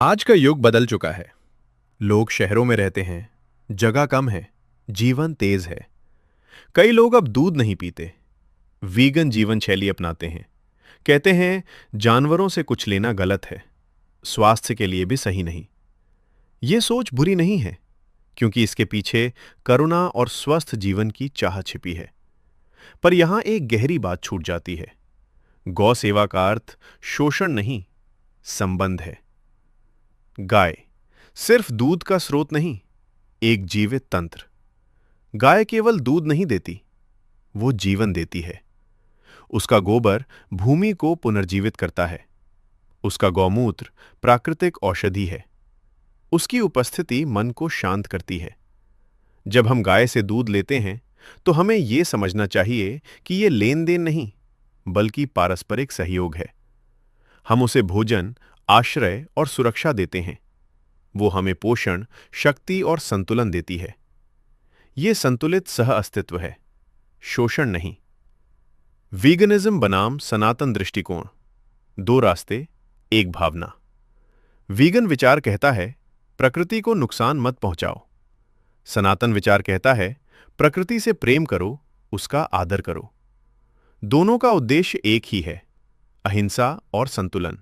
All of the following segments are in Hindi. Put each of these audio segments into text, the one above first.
आज का युग बदल चुका है। लोग शहरों में रहते हैं, जगह कम है, जीवन तेज है। कई लोग अब दूध नहीं पीते, वीगन जीवन शैली अपनाते हैं। कहते हैं जानवरों से कुछ लेना गलत है, स्वास्थ्य के लिए भी सही नहीं। ये सोच बुरी नहीं है, क्योंकि इसके पीछे करुणा और स्वस्थ जीवन की चाह छिपी है। पर यहां एक गहरी बात छूट जाती है। गौ सेवा का अर्थ शोषण नहीं, संबंध है। गाय सिर्फ दूध का स्रोत नहीं, एक जीवित तंत्र। गाय केवल दूध नहीं देती, वो जीवन देती है। उसका गोबर भूमि को पुनर्जीवित करता है। उसका गौमूत्र प्राकृतिक औषधि है। उसकी उपस्थिति मन को शांत करती है। जब हम गाय से दूध लेते हैं तो हमें यह समझना चाहिए कि यह लेन देन नहीं, बल्कि पारस्परिक सहयोग है। हम उसे भोजन, आश्रय और सुरक्षा देते हैं। वो हमें पोषण, शक्ति और संतुलन देती है। यह संतुलित सह अस्तित्व है, शोषण नहीं। वीगनिज्म बनाम सनातन दृष्टिकोण, दो रास्ते, एक भावना। वीगन विचार कहता है प्रकृति को नुकसान मत पहुंचाओ। सनातन विचार कहता है प्रकृति से प्रेम करो, उसका आदर करो। दोनों का उद्देश्य एक ही है, अहिंसा और संतुलन।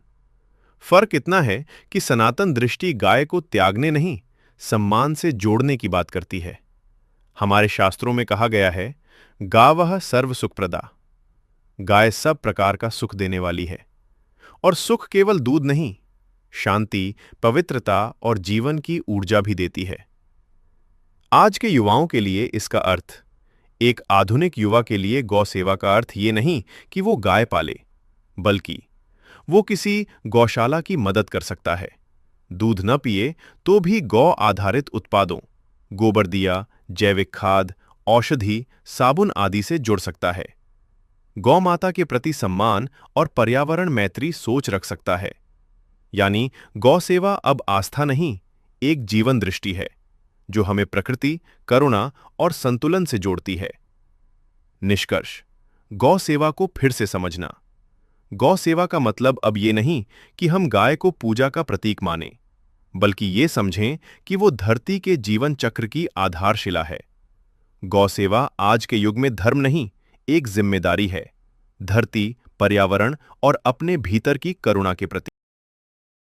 फर्क इतना है कि सनातन दृष्टि गाय को त्यागने नहीं, सम्मान से जोड़ने की बात करती है। हमारे शास्त्रों में कहा गया है, गावः सर्व सुखप्रदा। गाय सब प्रकार का सुख देने वाली है। और सुख केवल दूध नहीं, शांति, पवित्रता और जीवन की ऊर्जा भी देती है। आज के युवाओं के लिए इसका अर्थ, एक आधुनिक युवा के लिए गौ सेवा का अर्थ ये नहीं कि वो गाय पाले, बल्कि वो किसी गौशाला की मदद कर सकता है। दूध न पिए तो भी गौ आधारित उत्पादों, गोबर दिया, जैविक खाद, औषधि, साबुन आदि से जुड़ सकता है। गौ माता के प्रति सम्मान और पर्यावरण मैत्री सोच रख सकता है। यानी गौ सेवा अब आस्था नहीं, एक जीवन दृष्टि है, जो हमें प्रकृति, करुणा और संतुलन से जोड़ती है। निष्कर्ष, गौ सेवा को फिर से समझना। गौ सेवा का मतलब अब ये नहीं कि हम गाय को पूजा का प्रतीक मानें, बल्कि ये समझें कि वो धरती के जीवन चक्र की आधारशिला है। गौ सेवा आज के युग में धर्म नहीं, एक जिम्मेदारी है, धरती, पर्यावरण और अपने भीतर की करुणा के प्रति।